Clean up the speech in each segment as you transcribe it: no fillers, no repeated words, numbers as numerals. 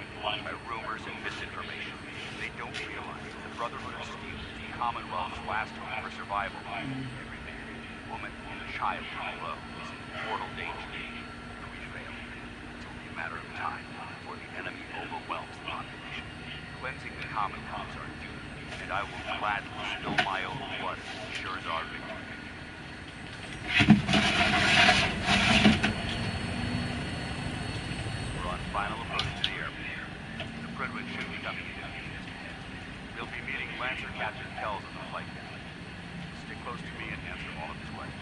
blinded by rumors and misinformation. They don't realize that the Brotherhood of Steel is the Commonwealth's last hope for survival. Every man, woman, and child below is in mortal danger. If we fail, it's only a matter of time before the enemy overwhelms the population. Cleansing the Commonwealth is our duty, and I will gladly spill my own blood as it ensures our victory. We're on final approach to the airport. The Pridwin should be coming in just ahead. We'll be meeting Lancer Captain Kells on the flight deck. Stick close to me and answer all of his questions.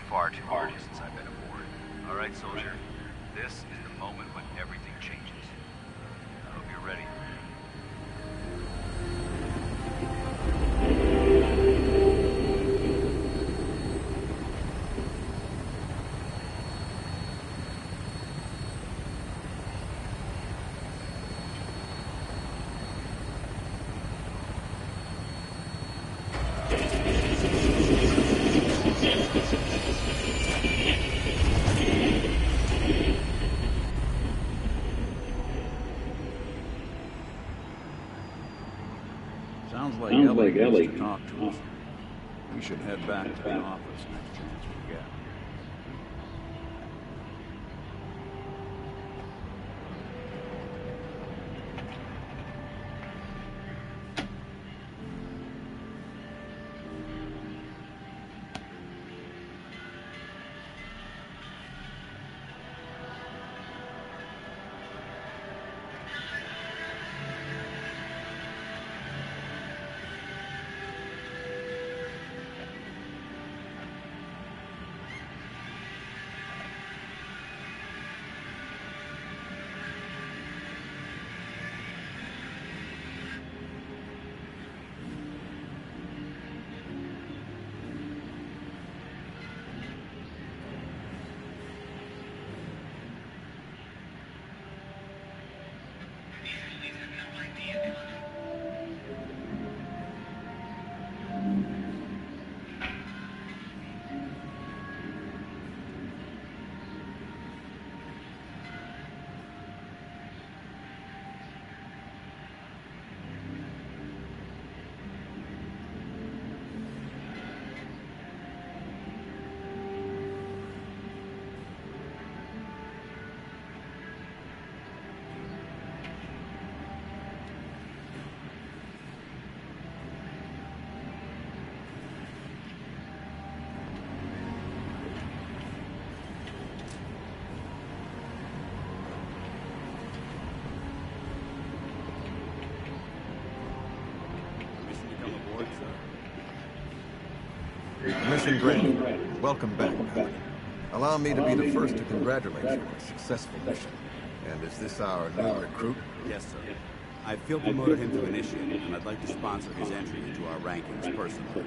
Far too long since I've been aboard. All right, soldier. This is the moment when everything changes. I hope you're ready. Sounds like Ellie wants to talk to us. We should head back to the office next chance we get. Mission granted. Welcome back, Paladin. Allow me to be the first to congratulate you on a successful mission. And is this our new recruit? Yes, sir. I field promoted him to initiate, and I'd like to sponsor his entry into our rankings personally.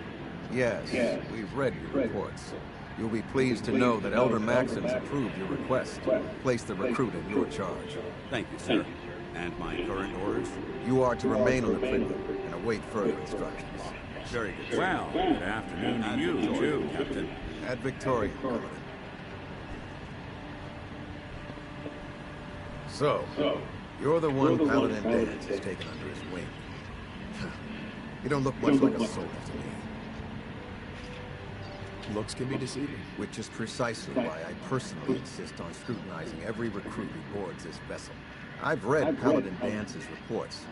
Yes, we've read your reports. You'll be pleased to know that Elder Maxon's approved your request. Place the recruit in your charge. Thank you, sir. And my current orders? You are to remain on the Priglet and await further instructions. Very good, sir. Well, good afternoon to you, too, Captain. Ad Victoriam, Paladin. So, you're the one Paladin Dance has taken under his wing. You don't look much like a soldier to me. Looks can be deceiving. Which is precisely why I personally insist on scrutinizing every recruit who boards this vessel. I've read Paladin Dance's reports.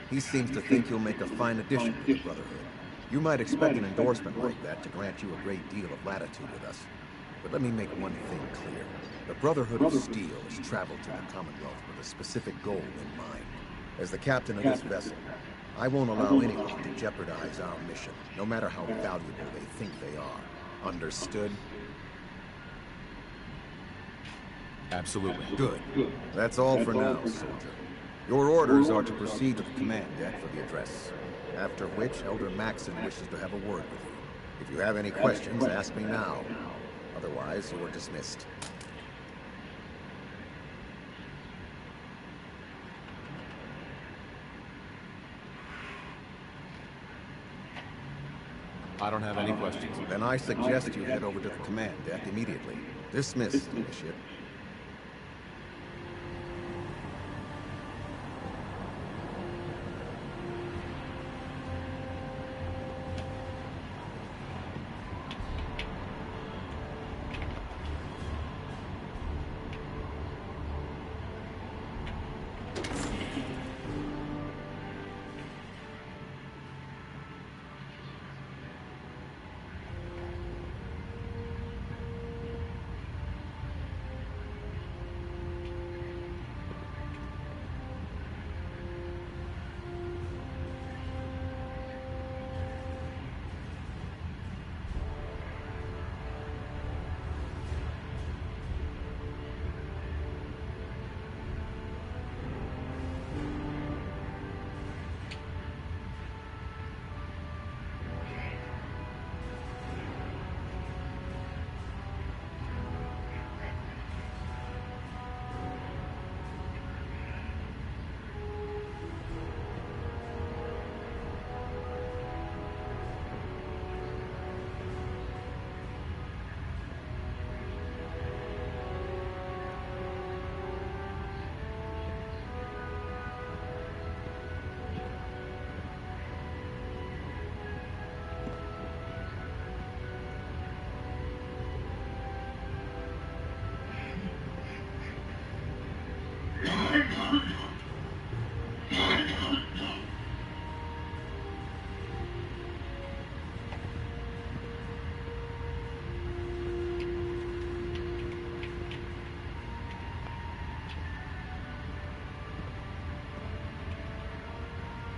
He seems to think you'll make a fine addition to the Brotherhood. You might expect an endorsement like that to grant you a great deal of latitude with us. But let me make one thing clear. The Brotherhood of Steel has traveled to the Commonwealth with a specific goal in mind. As the captain of this vessel, I won't allow anyone to jeopardize our mission, no matter how valuable they think they are. Understood? Absolutely. Good. That's all for now, soldier. Your orders are to proceed to the command deck for the address. After which, Elder Maxon wishes to have a word with you. If you have any questions, ask me now. Otherwise, you are dismissed. I don't have any questions. Then I suggest you head over to the command deck immediately. Dismissed, ship.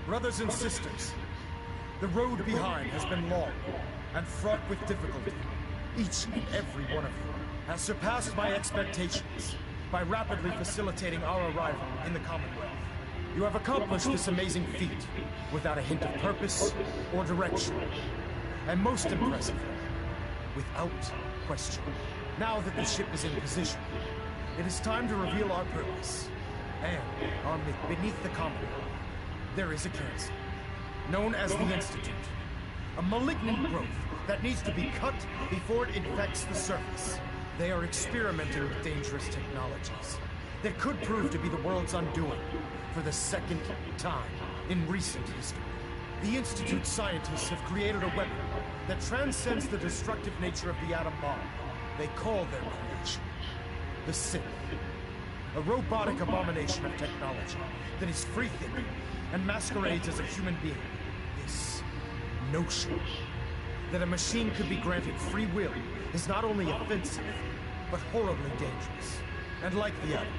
Brothers and sisters, the road behind has been long and fraught with difficulty. Each and every one of you has surpassed my expectations by rapidly facilitating our arrival in the Commonwealth. You have accomplished this amazing feat without a hint of purpose or direction. And most impressively, without question. Now that the ship is in position, it is time to reveal our purpose. And beneath the Commonwealth, there is a cancer, known as the Institute. A malignant growth that needs to be cut before it infects the surface. They are experimenting with dangerous technologies that could prove to be the world's undoing for the second time in recent history. The Institute scientists have created a weapon that transcends the destructive nature of the atom bomb. They call their creation the Sith. A robotic abomination of technology that is free-thinking and masquerades as a human being. This notion that a machine could be granted free will is not only offensive, but horribly dangerous. And like the atom,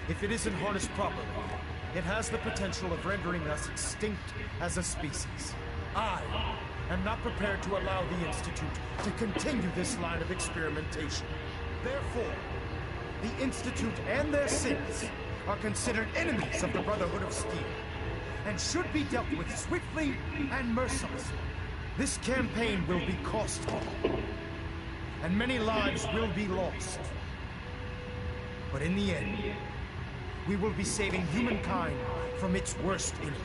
if it isn't harnessed properly, it has the potential of rendering us extinct as a species. I am not prepared to allow the Institute to continue this line of experimentation. Therefore, the Institute and their sins are considered enemies of the Brotherhood of Steel, and should be dealt with swiftly and mercilessly. This campaign will be costly, and many lives will be lost. But in the end, we will be saving humankind from its worst enemy.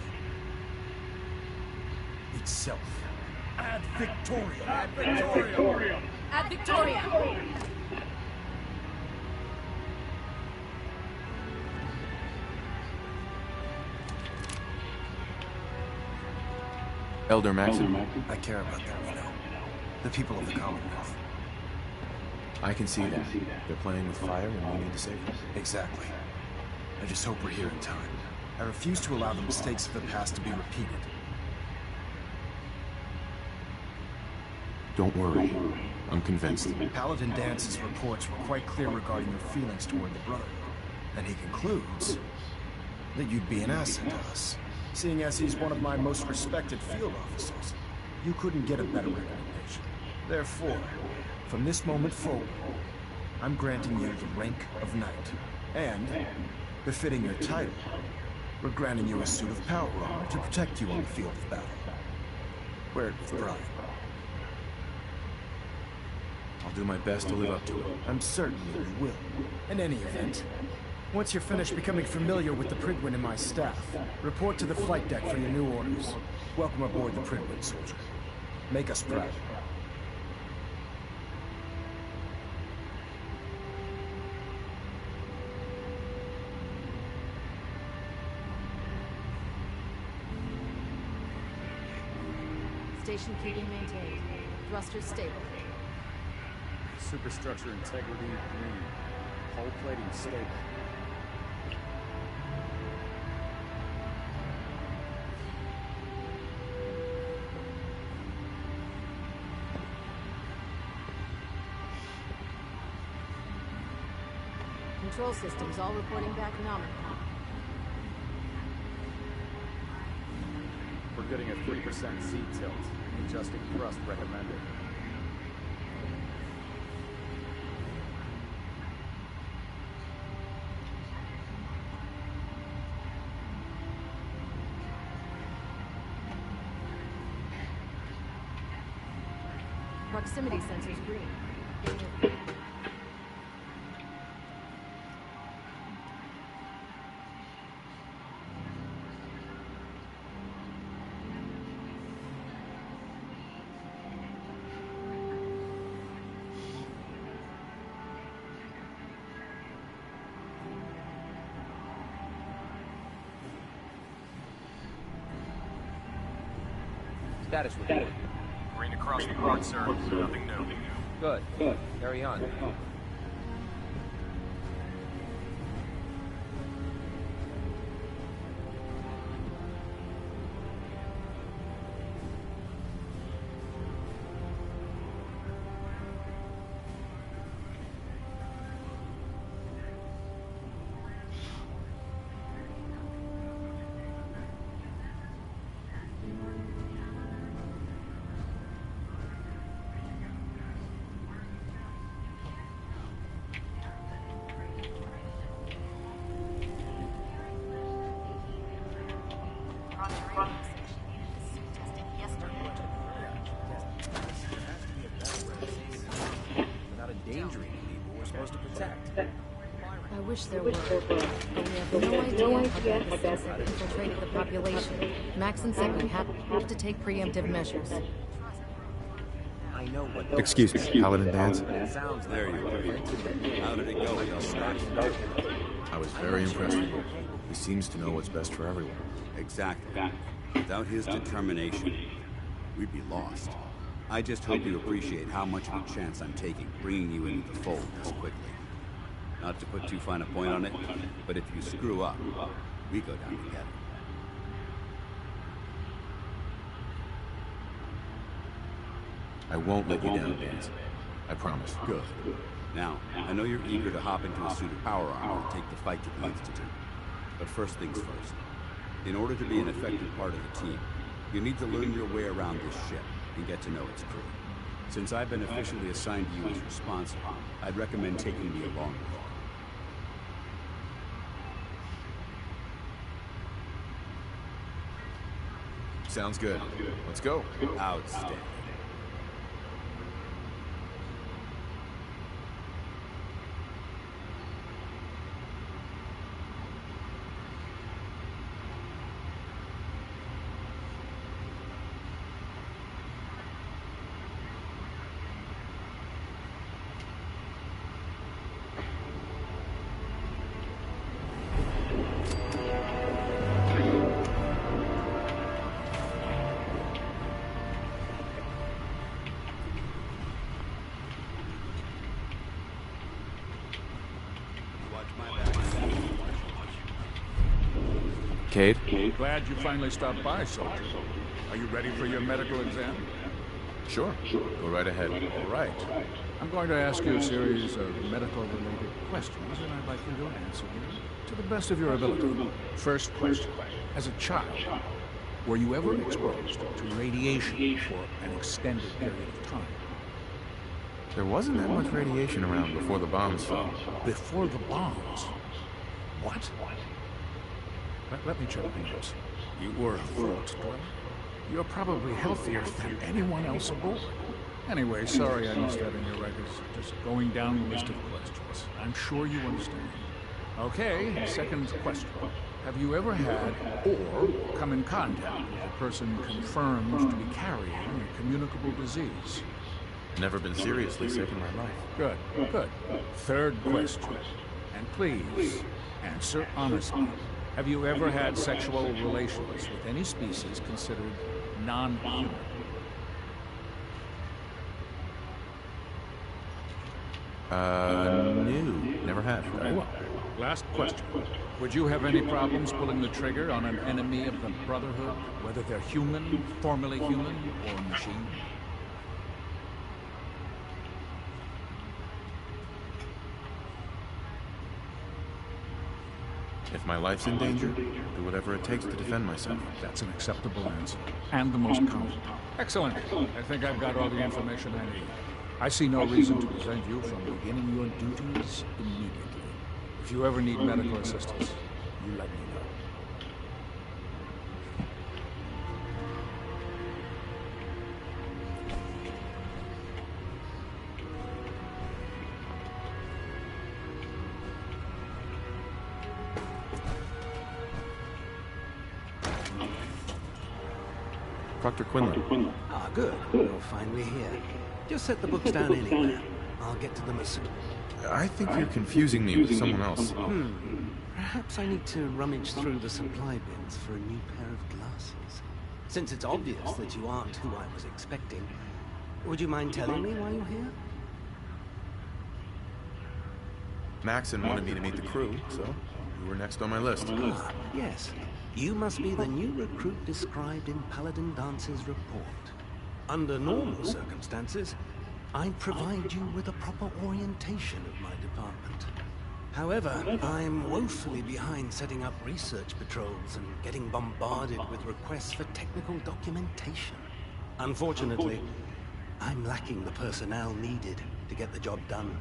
Itself. Ad Victoriam! Ad Victoriam! Ad Victoriam! Elder Maxim, I care about them, you know. The people of the Commonwealth. I can see that. They're playing with fire and we need to save them. Exactly. I just hope we're here in time. I refuse to allow the mistakes of the past to be repeated. Don't worry. I'm convinced. Paladin Dance's reports were quite clear regarding your feelings toward the Brotherhood. And he concludes that you'd be an asset to us. Seeing as he's one of my most respected field officers, you couldn't get a better recommendation. Therefore, from this moment forward, I'm granting you the rank of knight. And, befitting your title, we're granting you a suit of power armor to protect you on the field of battle. Wear it with pride. I'll do my best to live up to it. I'm certain that you will. In any event, once you're finished becoming familiar with the Pridwin and my staff, report to the flight deck for your new orders. Welcome aboard the Pridwin, soldier. Make us proud. Station keeping maintained. Thrusters stable. Superstructure integrity green. Hull plating stable. Control systems all reporting back nominal. We're getting a 3% Z tilt. Adjusting thrust recommended. Proximity sensors green. Status report. Green across the board, sir. Nothing new. Good. Carry on. Not endangering people we're supposed to protect. I wish there were, but we have no idea how best have infiltrated the population. Maxon said we have to take preemptive measures. I know what. Excuse me, Paladin Dance. Sounds There you go. How did it go? I was very impressed with him. He seems to know what's best for everyone. Exactly. Without his determination, we'd be lost. I just hope you appreciate how much of a chance I'm taking bringing you into the fold this quickly. Not to put too fine a point on it, but if you screw up, we go down together. I won't let you down, Dance. I promise. Good. Now, I know you're eager to hop into a suit of power armor and take the fight to the Institute. But first things first. In order to be an effective part of the team, you need to learn your way around this ship and get to know its crew. Since I've been officially assigned to you as your sponsor, I'd recommend taking me along with you. Sounds good. Let's go. Outstanding. Cade? Glad you finally stopped by, soldier. Are you ready for your medical exam? Sure. Go right ahead. All right. I'm going to ask you a series of medical-related questions, and I'd like you to answer them to the best of your ability. First question. As a child, were you ever exposed to radiation for an extended period of time? There wasn't that much radiation around before the bombs fell. Before the bombs? What? Let me check my notes. You were a vault dweller. You're probably healthier than anyone else aboard. Anyway, sorry I missed that in your records. Just going down the list of questions. I'm sure you understand. Okay, second question. Have you ever had or come in contact with a person confirmed to be carrying a communicable disease? Never been seriously sick in my life. Good, good. Third question. And please, answer honestly. Have you ever had sexual relations with any species considered non-human? No. Never have. Well, last question. Would you have any problems pulling the trigger on an enemy of the Brotherhood, whether they're human, formerly human, or machine? If my life's in danger, I'll do whatever it takes to defend myself. That's an acceptable answer. And the most common. Excellent. I think I've got all the information I need. I see no reason to prevent you from beginning your duties immediately. If you ever need medical assistance, you let me know. Dr. Quinlan. Ah, good. You'll find me here. Just set the books down anywhere. I'll get to them as soon. I think you're confusing me with someone else. Perhaps I need to rummage through the supply bins for a new pair of glasses. Since it's obvious that you aren't who I was expecting, would you mind telling me why you're here? Maxon wanted me to meet the crew, so you were next on my list. Ah, yes. You must be the new recruit described in Paladin Dance's report. Under normal circumstances, I'd provide you with a proper orientation of my department. However, I'm woefully behind setting up research patrols and getting bombarded with requests for technical documentation. Unfortunately, I'm lacking the personnel needed to get the job done.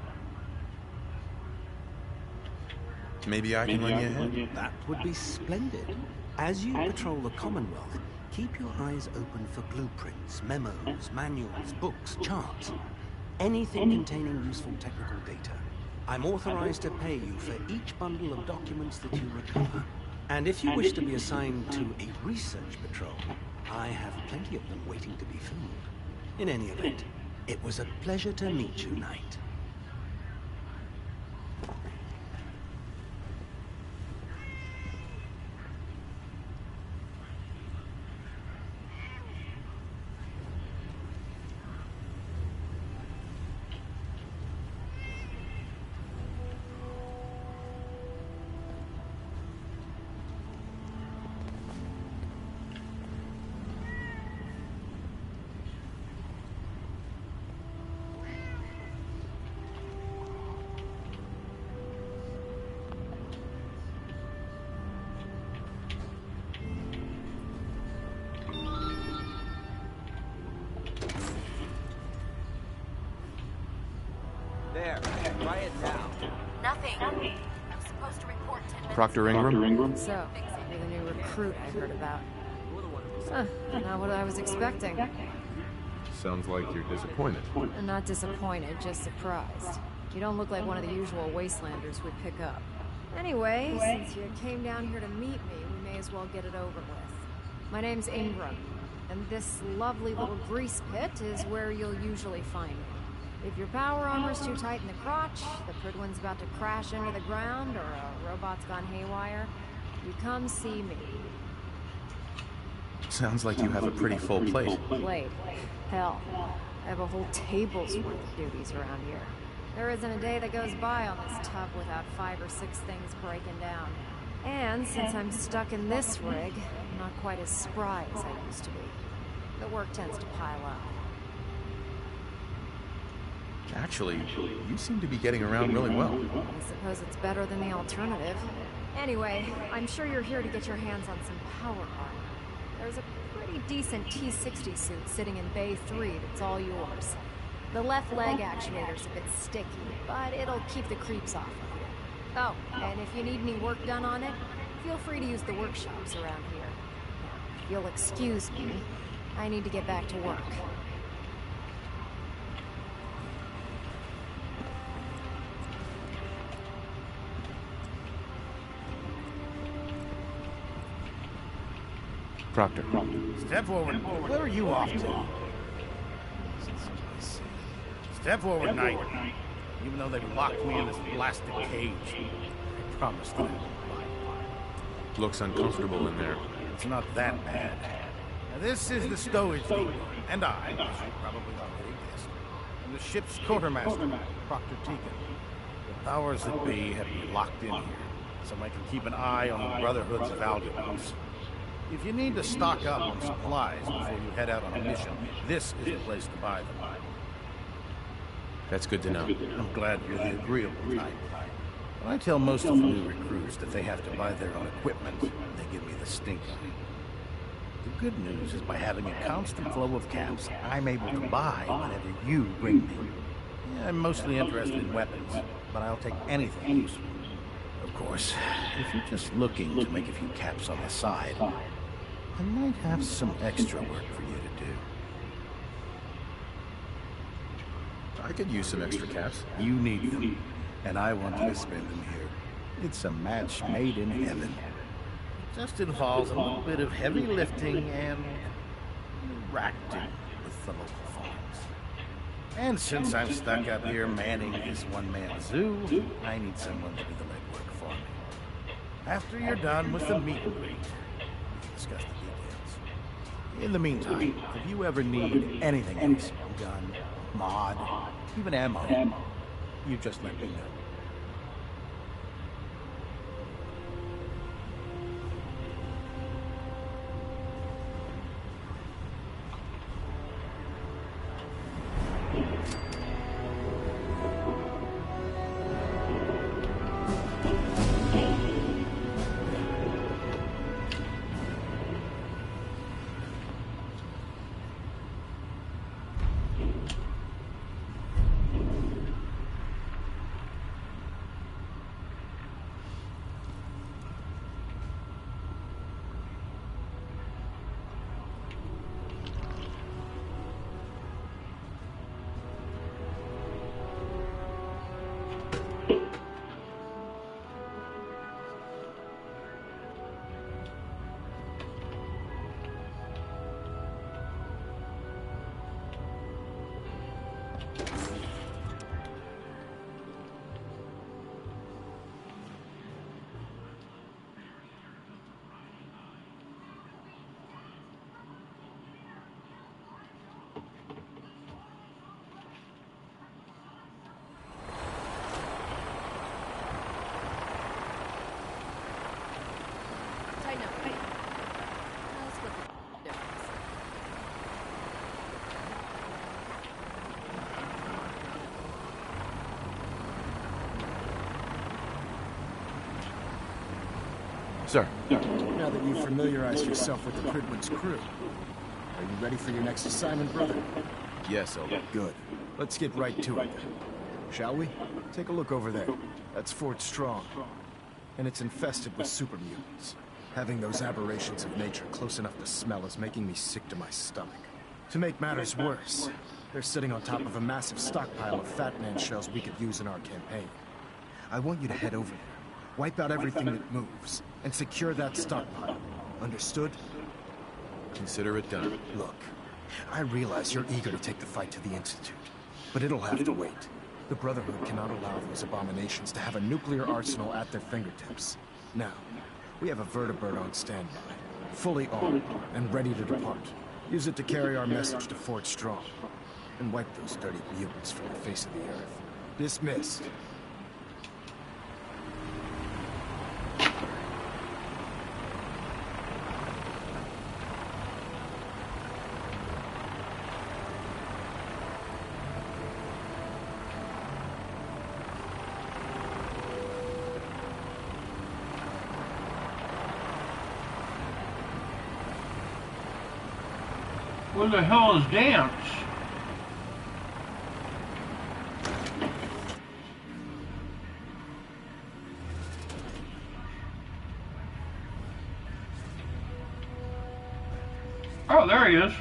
Maybe I can lend you a hand. That would be splendid. As you patrol the Commonwealth, keep your eyes open for blueprints, memos, manuals, books, charts. Anything containing useful technical data. I'm authorized to pay you for each bundle of documents that you recover. And if you wish to be assigned to a research patrol, I have plenty of them waiting to be filled. In any event, it was a pleasure to meet you, Knight. There, try it now. Nothing. I'm supposed to report 10 minutes. Proctor Ingram? So, you're the new recruit I heard about. Not what I was expecting. Sounds like you're disappointed. I'm not disappointed, just surprised. You don't look like one of the usual wastelanders we'd pick up. Anyway, since you came down here to meet me, we may as well get it over with. My name's Ingram, and this lovely little grease pit is where you'll usually find me. If your power armor's too tight in the crotch, the Pridwin's about to crash into the ground, or a robot's gone haywire, you come see me. Sounds like you have a pretty full plate. Plate? Hell, I have a whole table's worth of duties around here. There isn't a day that goes by on this tub without 5 or 6 things breaking down. And since I'm stuck in this rig, I'm not quite as spry as I used to be. The work tends to pile up. Actually, you seem to be getting around really well. I suppose it's better than the alternative. Anyway, I'm sure you're here to get your hands on some power armor. There's a pretty decent T-60 suit sitting in Bay 3 that's all yours. The left leg actuator's a bit sticky, but it'll keep the creeps off of you. Oh, and if you need any work done on it, feel free to use the workshops around here. Now, if you'll excuse me, I need to get back to work. Proctor. Step forward. Where are you off to? Step forward, Knight. Even though they've locked me in this blasted cage, I promised them. Looks uncomfortable in there. It's not that bad. Now, this is the stowage depot, and I, as you probably already guessed, am the ship's quartermaster, Proctor Tegan. The powers that be have me locked in here, so I can keep an eye on the Brotherhood's valuables. If you need to stock up on supplies before you head out on a mission, this is the place to buy them. That's good to know. I'm glad you're the agreeable type. When I tell most of the new recruits that they have to buy their own equipment, they give me the stink eye. The good news is by having a constant flow of caps, I'm able to buy whenever you bring me. Yeah, I'm mostly interested in weapons, but I'll take anything useful. Of course, if you're just looking to make a few caps on the side, I might have some extra work for you to do. I could use some extra caps. You need them, and I want you to spend them here. It's a match made in heaven. It just involves a little bit of heavy lifting and interacting with the local farms. And since I'm stuck up here manning this one-man zoo, I need someone to do the legwork for me. After you're done with the meet and greet, we can discuss the details. In the meantime, if you ever need anything else, gun, mod, even ammo, you just let me know. Sir. Now that you've familiarized yourself with the Pridwin's crew, are you ready for your next assignment, brother? Yes, Elder. Good. Let's get right to it, then. Shall we? Take a look over there. That's Fort Strong. And it's infested with super mutants. Having those aberrations of nature close enough to smell is making me sick to my stomach. To make matters worse, they're sitting on top of a massive stockpile of Fat Man shells we could use in our campaign. I want you to head over there, wipe out everything that moves, and secure that stockpile. Understood? Consider it done. Look, I realize you're eager to take the fight to the Institute, but it'll have to wait. The Brotherhood cannot allow those abominations to have a nuclear arsenal at their fingertips. Now, we have a vertibird on standby, fully armed and ready to depart. Use it to carry our message to Fort Strong, and wipe those dirty mutants from the face of the earth. Dismissed. What the hell is dance? Oh, there he is.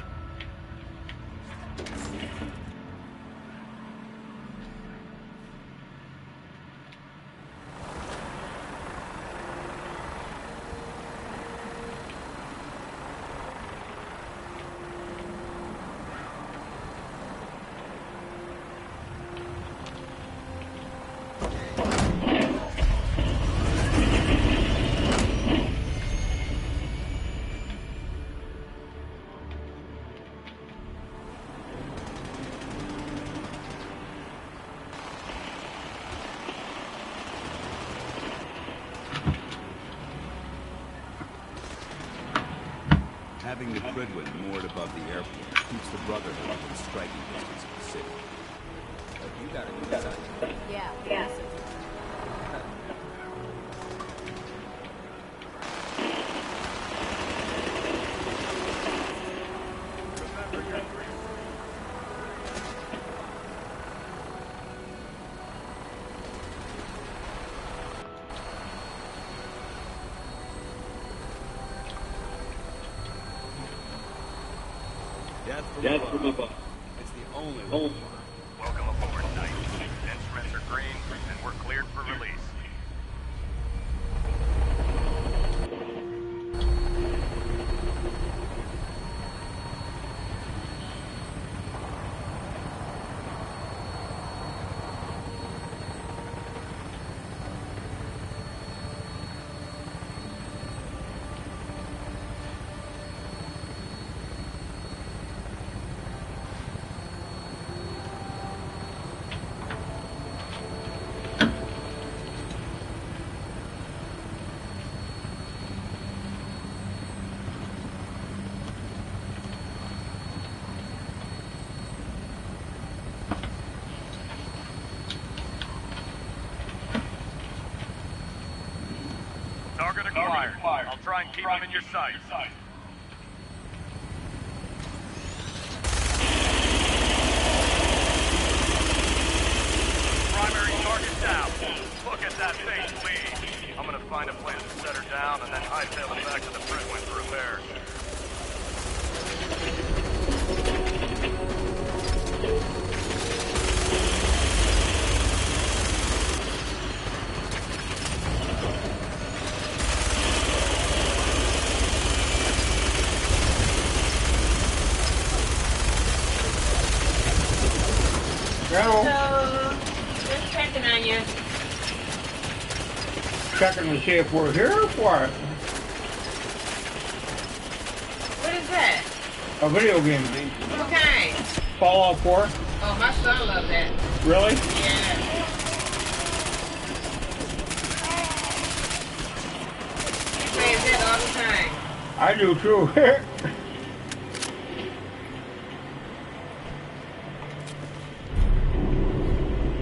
Having the Gridwin moored above the airport keeps the Brotherhood within striking distance of the city. But you gotta go inside. Yeah. Death from above. It's the only way. Welcome aboard, Knight. Instruments are green, and we're cleared for release. Target acquired. I'll try and keep him in your sight. Primary target down. Look at that face, please. I'm gonna find a place to set her down and then hightail it back to the Gridwin for repairs. Hello. So, just checking on you. Checking to see if we're here or what? What is that? A video game. What kind? Fallout 4? Oh, my son loves that. Really? Yeah. He plays that all the time. I do too.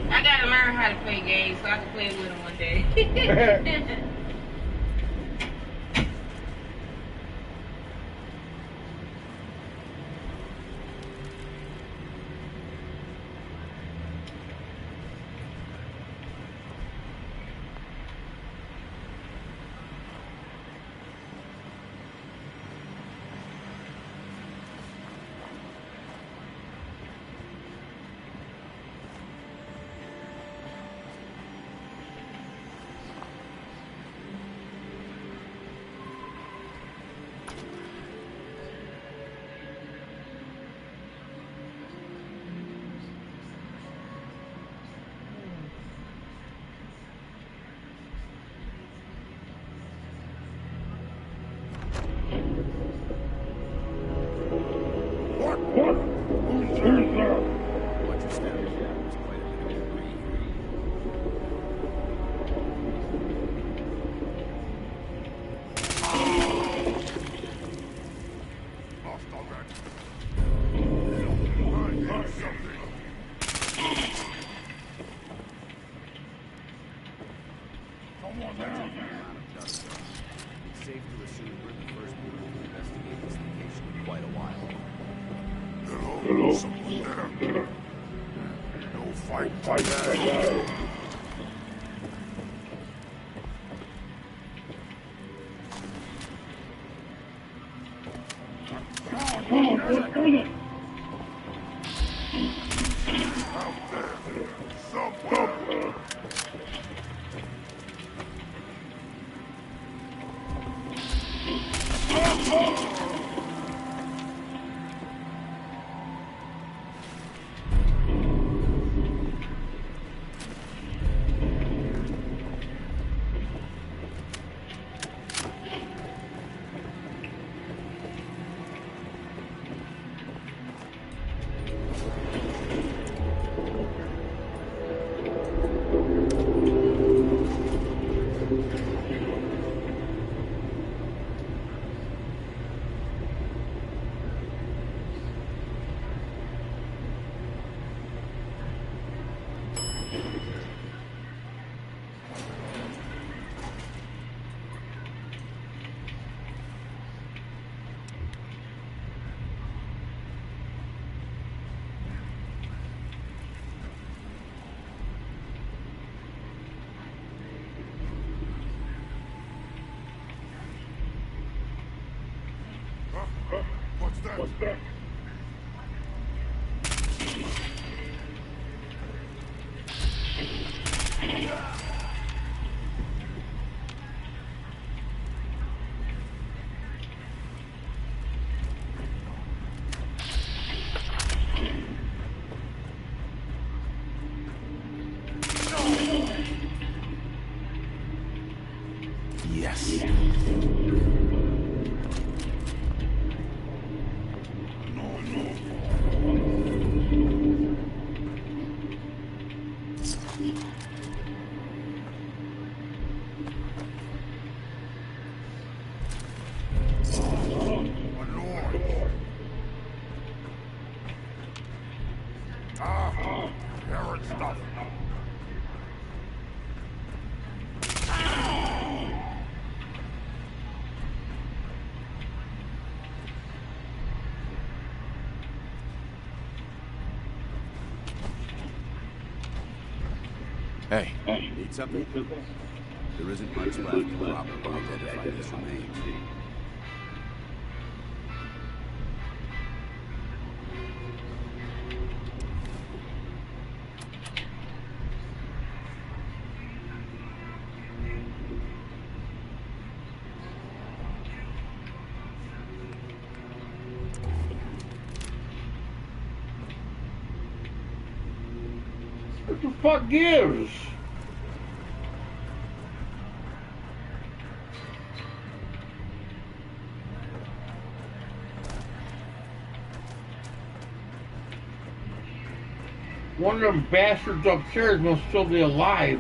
I gotta learn how to play games so I can play with him one day. What's that? Yes. Hey. Need something? There isn't much left to properly identify these remains. What the fuck gives? One of them bastards upstairs must still be alive.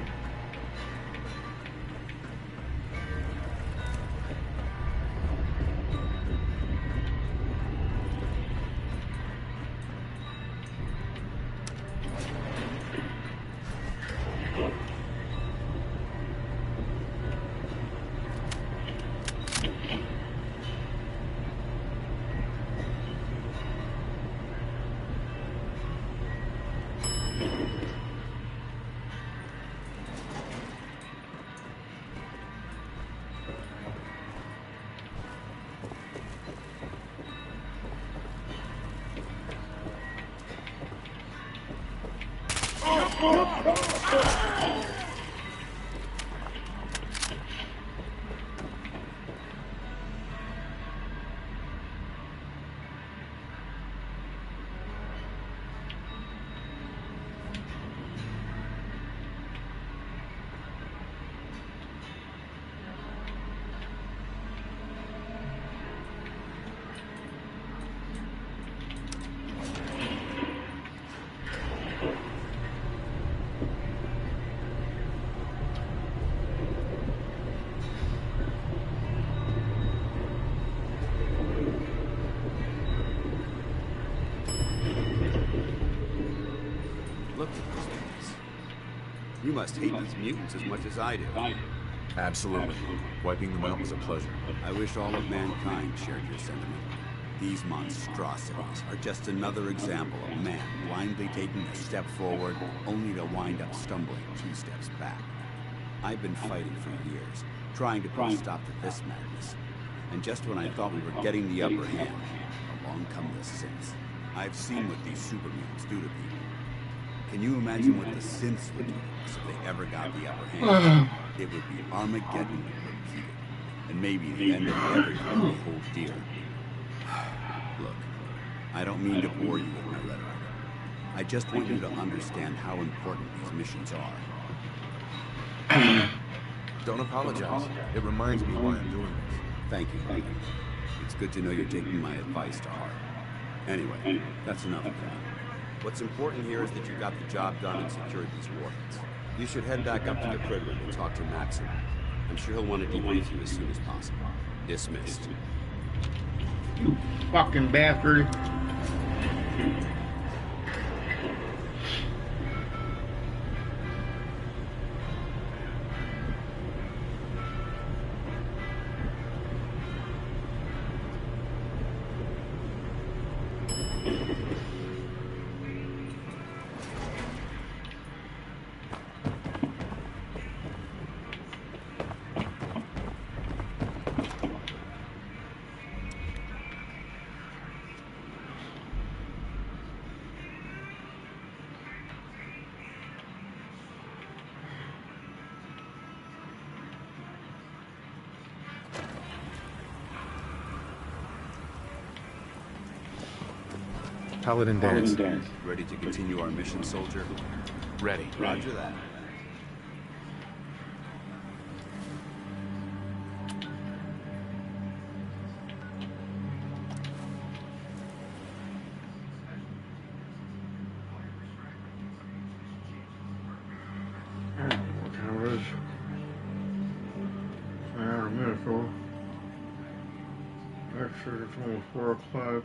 Look at these things. You must hate these mutants as much as I do. Absolutely. Wiping them out was a pleasure. I wish all of mankind shared your sentiment. These monstrosities are just another example of man blindly taking a step forward, only to wind up stumbling 2 steps back. I've been fighting for years, trying to put a stop to this madness. And just when I thought we were getting the upper hand, along come the synths. I've seen what these supermutants do to people. Can you imagine what the synths would do to us if they ever got the upper hand? It would be Armageddon repeated, and maybe the end of everything we hold dear. Look, I don't mean to bore you with my rhetoric. I just want you to understand how important these missions are. Don't apologize. It reminds me why I'm doing this. Thank you, brother. It's good to know you're taking my advice to heart. Anyway, that's enough of that. What's important here is that you got the job done and secured these warheads. You should head back up to the crib room and talk to Maxim. I'm sure he'll want to debrief you as soon as possible. Dismissed. You fucking bastard. Paladin Dance. Ready to continue our mission, soldier? Ready. Roger that. What time it is? An hour and a minute, though. Actually, it's almost 4 o'clock.